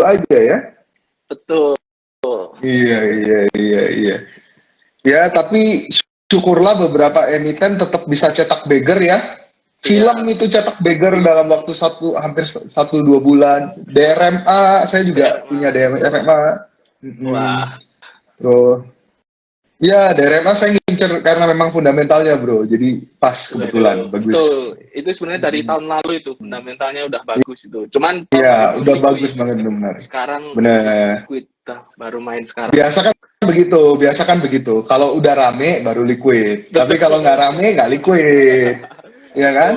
aja ya. Betul. Iya, iya, iya, iya. Ya, tapi syukurlah beberapa emiten tetap bisa cetak bagger ya. Iya. Film itu cetak bagger dalam waktu hampir 1-2 bulan. DRMA, saya juga DRMA. punya DRMA. Wah. Terus, ya DRMA saya ngincer karena memang fundamentalnya bro. Jadi pas kebetulan, Waduh, bagus. betul. Itu sebenarnya dari tahun lalu itu fundamentalnya udah bagus itu. Cuman Iya, itu udah liquid. bagus banget benar. Sekarang Benar. liquid baru main sekarang. Biasa kan begitu. Kalau udah rame baru liquid. Tapi kalau nggak rame nggak liquid. Iya kan?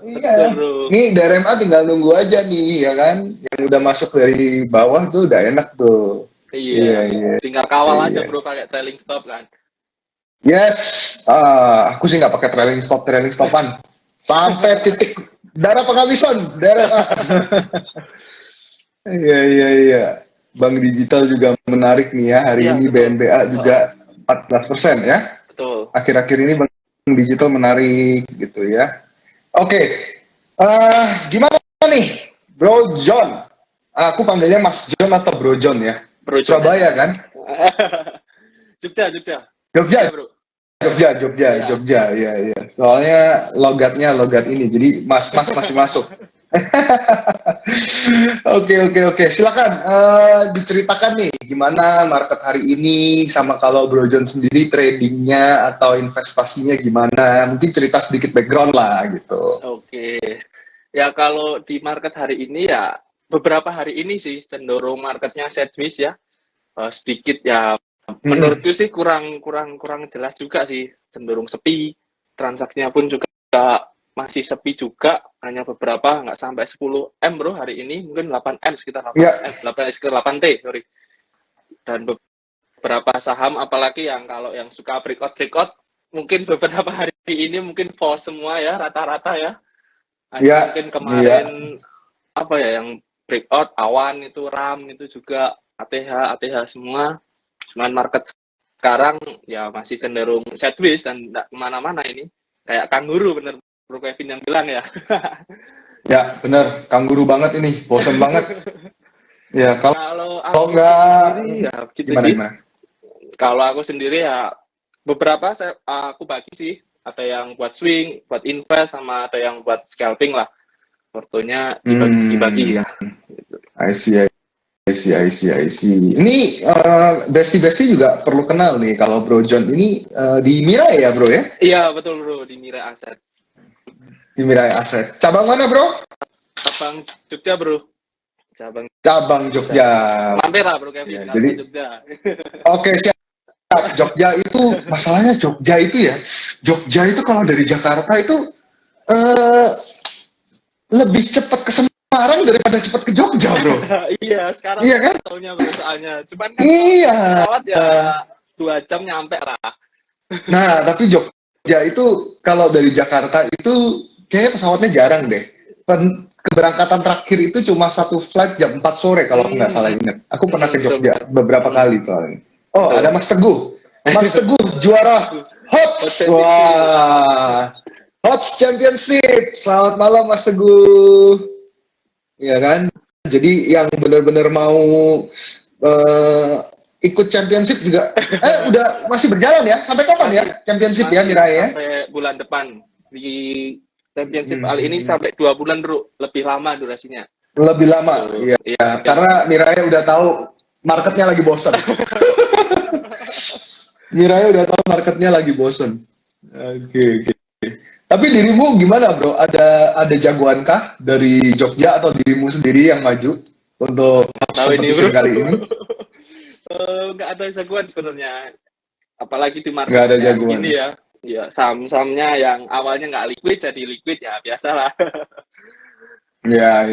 Iya. Nih DRMA tinggal nunggu aja nih, ya kan? Yang udah masuk dari bawah tuh udah enak tuh. Iya. Tinggal kawal aja bro pakai trailing stop kan. Yes. Aku sih nggak pakai trailing stopan. Sampai titik darah penghabisan. DRMA. Iya. Bank digital juga menarik nih ya. Hari ini betul. BNBA juga 14% ya. Betul. Akhir-akhir ini bank digital menarik gitu ya. Oke. Gimana nih Bro John? Aku panggilnya Mas John atau Bro John ya? Bro John. Surabaya kan? Jogja. Jogja. Iya. Soalnya logatnya logat ini. Jadi Mas masih masuk. Oke. Silakan diceritakan nih gimana market hari ini sama kalau Bro John sendiri tradingnya atau investasinya gimana? Mungkin cerita sedikit background lah gitu. Oke. Ya kalau di market hari ini ya beberapa hari ini sih cenderung marketnya sideways ya. Sedikit ya menurutku sih kurang jelas juga sih, cenderung sepi. Transaksinya pun juga masih sepi juga, hanya beberapa, nggak sampai 10M bro hari ini, mungkin 8M, sekitar 8T, sorry. Dan beberapa saham, apalagi kalau yang suka breakout, mungkin beberapa hari ini mungkin false semua ya, rata-rata ya. Mungkin kemarin, yang breakout, awan itu, RAM itu juga, ATH semua. Cuman market sekarang ya masih cenderung sideways dan nggak kemana-mana ini. Kayak kanguru bener Bro Kevin yang bilang ya. Ya bener, kanguru banget ini, bosan banget. Ya kalau nggak ya gitu sih. Kalau aku sendiri ya beberapa aku bagi sih. Ada yang buat swing, buat invest, sama ada yang buat scalping lah. Portonya dibagi ya. I see. Ini Besti juga perlu kenal nih kalau Bro John ini di Mirai ya bro ya? Iya betul bro, di Mirai Aset. Di Mirai Aset. Cabang mana bro? Cabang Jogja bro. Cabang Jogja. Mampir lah bro Kevin, jadi Jogja. Oke siap. Jogja itu masalahnya Jogja itu kalau dari Jakarta itu lebih cepat ke Semarang daripada cepat ke Jogja bro. Iya sekarang kan? Taunya bro soalnya. Cuman kan pesawat ya 2 jam nyampe lah. Nah tapi Jogja itu kalau dari Jakarta itu kayaknya pesawatnya jarang deh. Keberangkatan terakhir itu cuma 1 flight jam 4 sore kalau aku nggak salah ingat. Aku pernah ke Jogja beberapa kali soalnya. Oh ada Mas Teguh. Mas Teguh juara HOTS. Wah. HOTS Championship. Selamat malam Mas Teguh. Iya kan? Jadi yang benar-benar mau ikut championship juga udah masih berjalan ya? Sampai kapan ya championship ya Mirai ya? Sampai bulan depan. Di championship kali ini sampai 2 bulan bro, lebih lama durasinya. Lebih lama, iya. Karena Mirai udah tahu marketnya lagi bosen. Mirai udah tahu marketnya lagi bosen. Oke. Tapi dirimu gimana bro? Ada jagoankah dari Jogja atau dirimu sendiri yang maju untuk kompetisi kali ini? Nggak ada jagoan sebenarnya. Apalagi di market nggak ada jagoan ini ya. Ya saham-sahamnya yang awalnya nggak liquid jadi liquid ya biasalah. Iya.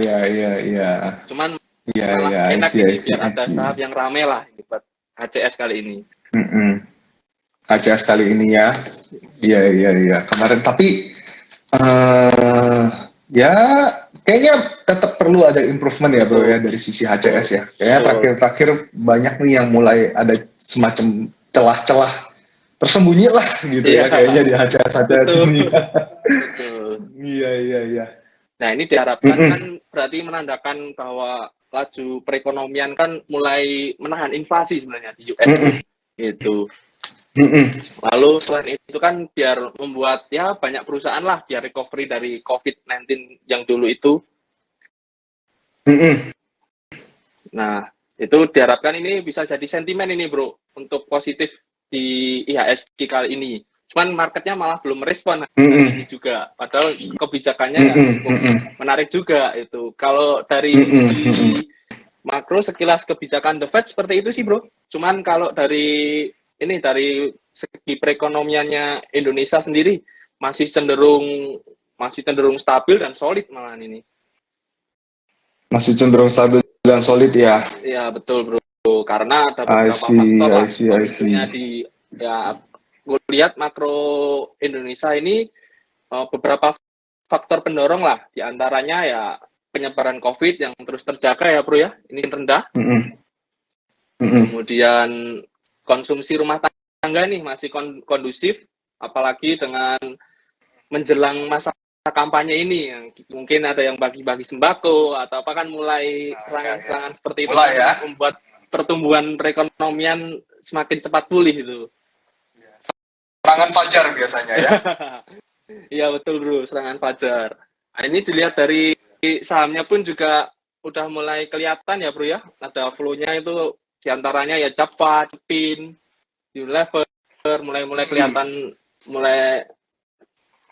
Cuman enak ini biar ada saham yang rame lah buat HCS kali ini. HCS kali ini ya. Iya. Kemarin tapi ya kayaknya tetap perlu ada improvement ya bro ya dari sisi HCS ya. Kayaknya terakhir banyak nih yang mulai ada semacam celah-celah tersembunyi lah gitu ya kayaknya di HCS ini. Iya. Nah ini diharapkan kan berarti menandakan bahwa laju perekonomian kan mulai menahan inflasi sebenarnya di US gitu. Lalu selain itu kan biar membuat ya banyak perusahaan lah biar recovery dari COVID-19 yang dulu itu. Nah, itu diharapkan ini bisa jadi sentimen ini bro untuk positif di IHSG kali ini. Cuman marketnya malah belum merespon ini juga. Padahal kebijakannya ya cukup menarik juga itu. Kalau dari sisi makro sekilas kebijakan The Fed seperti itu sih bro. Cuman kalau dari segi perekonomiannya Indonesia sendiri masih cenderung stabil dan solid malahan ini. Masih cenderung stabil dan solid ya. Iya betul bro. Karena ada beberapa faktor lah. Pemicunya gue lihat makro Indonesia ini beberapa faktor pendorong lah. Di antaranya ya penyebaran COVID yang terus terjaga ya bro ya. Ini rendah. Kemudian konsumsi rumah tangga nih masih kondusif, apalagi dengan menjelang masa kampanye ini, yang mungkin ada yang bagi-bagi sembako atau apa kan mulai serangan-serangan seperti itu ya. Membuat pertumbuhan perekonomian semakin cepat pulih itu. Serangan fajar biasanya ya. Iya betul bro, serangan fajar. Nah, ini dilihat dari sahamnya pun juga udah mulai kelihatan ya bro ya, ada flow-nya itu diantaranya ya Java, Cepin, Unilever, mulai kelihatan, mulai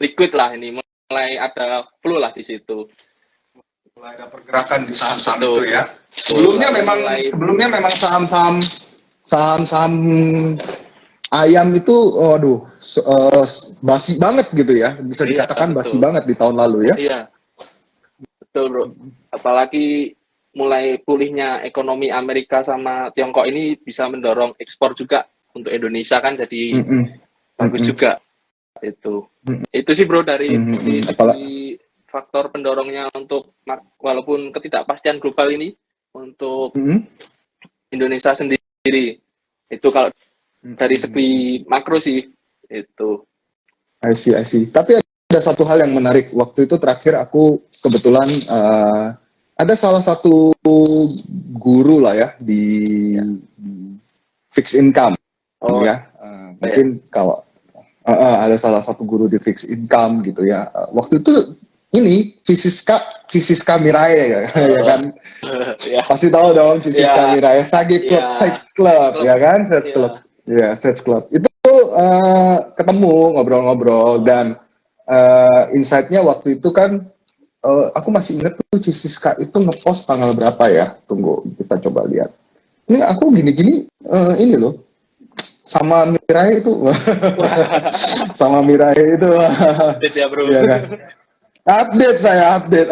liquid lah ini, mulai ada flow lah di situ. Mulai ada pergerakan di saham-saham itu ya. Sebelumnya memang saham-saham ayam itu, basi banget gitu ya, bisa dikatakan basi banget di tahun lalu ya. Iya, betul bro. Apalagi mulai pulihnya ekonomi Amerika sama Tiongkok ini bisa mendorong ekspor juga untuk Indonesia kan jadi bagus juga itu sih bro dari faktor pendorongnya untuk walaupun ketidakpastian global ini untuk Indonesia sendiri itu kalau dari segi makro sih itu. I see. Tapi ada satu hal yang menarik waktu itu terakhir aku kebetulan ada salah satu guru lah ya di fixed income mungkin kalau ada salah satu guru di fixed income gitu ya. Waktu itu ini Ciciska Mirae ya kan. Pasti tahu dong Ciciska Mirae Sage Club ya kan, Sage Club. Itu ketemu ngobrol-ngobrol dan insight-nya waktu itu kan aku masih ingat tuh Ciciska itu ngepost tanggal berapa ya? Tunggu, kita coba lihat. Ini aku gini-gini, ini loh, sama Mirai itu, sama Mirai itu. Update ya bro. Ya kan? Update saya, update.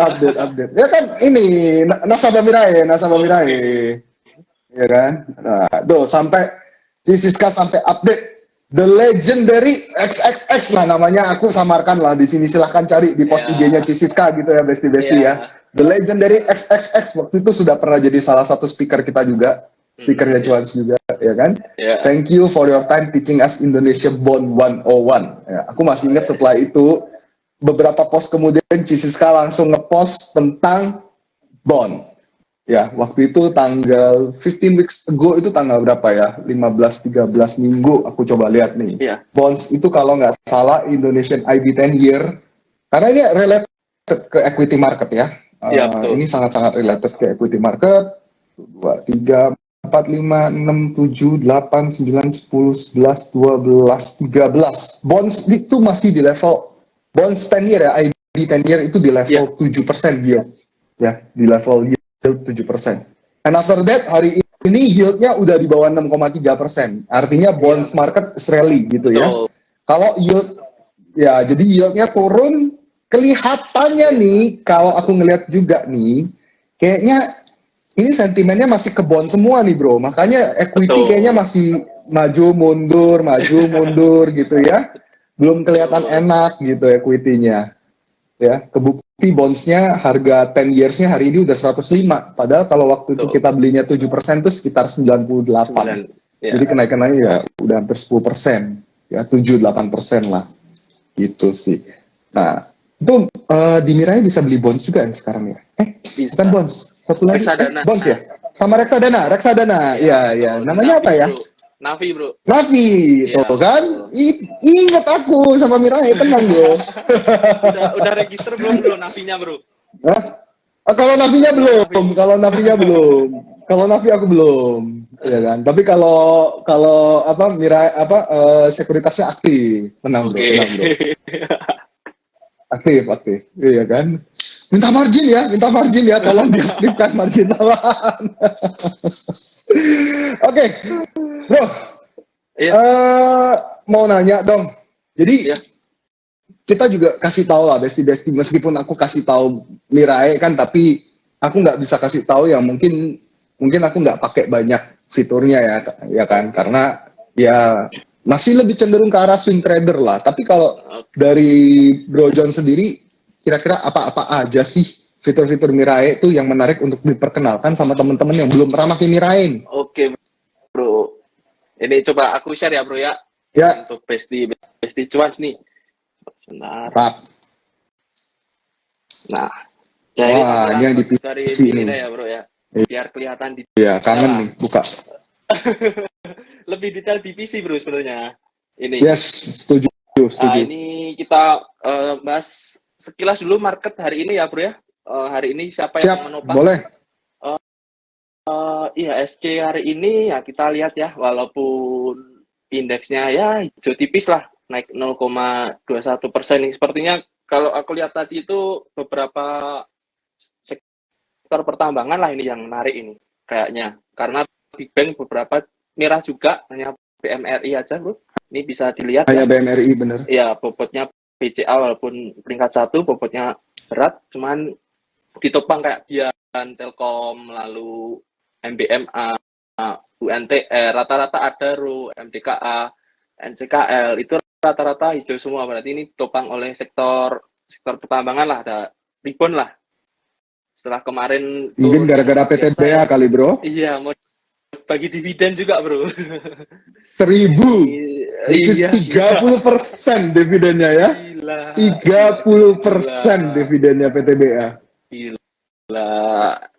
Ya kan ini nasabah Mirai. Ya kan? Nah, tuh sampai Ciciska sampai update. The Legendary XXX lah namanya, aku samarkan lah di sini, silahkan cari di post IG-nya Ciciska gitu ya besti ya. The Legendary XXX waktu itu sudah pernah jadi salah satu speaker kita juga, speakernya Cuans juga ya kan. Thank you for your time teaching us Indonesia Bond 101. Ya, aku masih ingat setelah itu beberapa post kemudian Ciciska langsung ngepost tentang bond. Ya, waktu itu tanggal 15 weeks ago itu tanggal berapa ya? 15-13 minggu aku coba lihat nih. Bonds itu kalau nggak salah Indonesian IB 10 year. Karena ini related ke equity market ya. Ini sangat-sangat related ke equity market. 2, 3, 4, 5, 6, 7, 8, 9, 10, 11, 12, 13. Bonds itu masih di level bonds 10 year ya, IB 10 year itu di level 7% yield. Ya, di level yield 7%. And after that, hari ini yieldnya udah di bawah 6,3%. Artinya bonds market is rally gitu ya. Kalau yield, ya jadi yieldnya turun, kelihatannya nih, kalau aku ngelihat juga nih, kayaknya ini sentimennya masih ke bond semua nih bro. Makanya equity kayaknya masih maju mundur gitu ya. Belum kelihatan enak gitu equity-nya. Ya, kebukti bonds-nya harga 10 years-nya hari ini udah 105. Padahal kalau waktu itu kita belinya 7% itu sekitar 98. Jadi kenaikannya ya udah hampir 10%. Ya, 7-8% lah. Gitu sih. Nah, itu di Mirai bisa beli bonds juga ya sekarang ya? Bisa. Bukan bonds. Satu lagi, Reksadana. Bonds ya? Sama Reksadana. Iya. Namanya apa ya? Navi, bro. Navi, Iya, tuh kan? betul. Ingat aku sama Mirai, tenang bro. Udah register belum, bro, Navinya, bro? Hah? Kalau Navinya belum, Navi. kalau Navinya belum. Kalau Navi aku belum, ya kan. Tapi kalau apa Mirai sekuritasnya aktif, tenang bro, Oke. tenang bro. Aktif. Iya kan? Minta margin ya, tolong diaktifkan margin tambahan. Oke, bro. Iya, Mau nanya dong. Jadi iya. kita juga kasih tahu lah besti meskipun aku kasih tahu Mirai kan, tapi aku nggak bisa kasih tahu yang mungkin aku nggak pakai banyak fiturnya ya kan, karena ya masih lebih cenderung ke arah swing trader lah. Tapi kalau dari Bro John sendiri, kira-kira apa aja sih fitur-fitur Mirai itu yang menarik untuk diperkenalkan sama teman-teman yang belum pernah pakai Mirai? Oke, bro. Ini coba aku share ya, bro ya. Ya, Untuk Besti Cuans nih. Sebentar. Pak. Nah, ya Wah, ini yang di dari PC ini nih. ya, bro ya. Biar kelihatan di Iya, kangen nih, buka. lebih detail di PC, bro, sebenarnya. Ini. Yes, setuju. Nah, ini kita bahas sekilas dulu market hari ini ya, bro ya. Hari ini siapa yang Siap, menopang? boleh. IHSG hari ini ya kita lihat ya, walaupun indeksnya ya hijau tipis lah, naik 0,21% nih. Sepertinya kalau aku lihat tadi itu beberapa sektor pertambangan lah ini yang menarik ini kayaknya. Karena Big Bang beberapa merah juga, hanya BMRI aja, bro. Ini bisa dilihat Hanya ya. BMRI bener. Ya, bobotnya BCA walaupun peringkat 1, bobotnya berat, cuman ditopang kayak Bian, Telkom, lalu MBMA, UNTR, rata-rata ada RU, MDKA, NCKL, itu rata-rata hijau semua. Berarti ini ditopang oleh sektor pertambangan lah, ada rebound lah. Setelah kemarin Mungkin turun gara-gara yang biasa PTBA ya. kali bro. Iya, mau bagi dividen juga, bro. 1.000, which is 30% dividennya ya. Gila. 30% dividennya PTBA. Gila.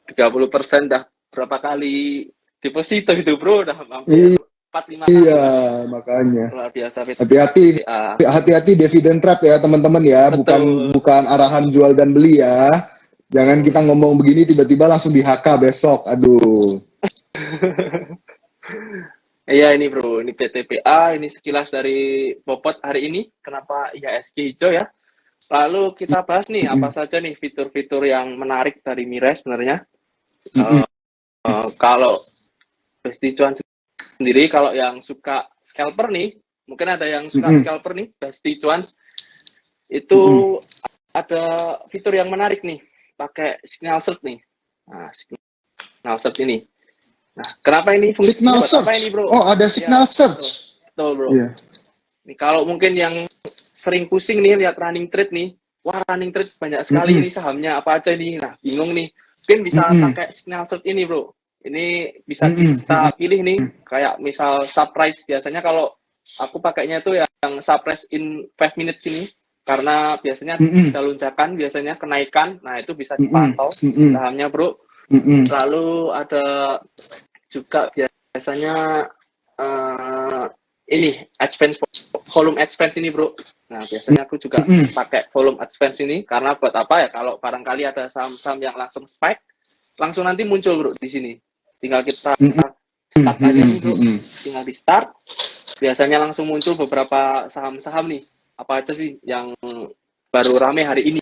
30% dah berapa kali deposito itu, bro, udah hampir 4-5 kali. Iya, makanya. Luar biasa. Hati-hati dividen trap ya teman-teman ya. Betul. Bukan arahan jual dan beli ya. Jangan kita ngomong begini tiba-tiba langsung di HK besok. Aduh. Iya ini, bro, ini PTBA, ini sekilas dari bobot hari ini. Kenapa IHSG hijau ya? Lalu kita bahas nih apa saja nih fitur-fitur yang menarik dari Mirai sebenarnya. Kalau Besti Cuan sendiri, kalau yang suka scalper nih, mungkin ada yang suka scalper nih, Besti Cuan, itu ada fitur yang menarik nih, pakai signal search nih. Nah, signal search ini. Nah, kenapa ini fungsinya buat apa ini, bro? Oh, ada signal search. Betul, bro. Yeah. Nih, kalau mungkin yang sering pusing nih lihat running trade nih, wah running trade banyak sekali ini sahamnya apa aja nih, nah bingung nih, mungkin bisa pakai signal search ini, bro. Ini bisa kita pilih nih, kayak misal surprise. Biasanya kalau aku pakainya itu yang surprise in 5 minutes ini, karena biasanya ada lonjakan, biasanya kenaikan, nah itu bisa dipantau sahamnya, bro. Lalu ada juga biasanya ini expense, volume expense ini, bro. Nah, biasanya aku juga pakai volume expense ini karena buat apa ya? Kalau barangkali ada saham-saham yang langsung spike, langsung nanti muncul, bro, di sini. Tinggal kita start aja nih, bro. Tinggal di start. Biasanya langsung muncul beberapa saham-saham nih. Apa aja sih yang baru rame hari ini?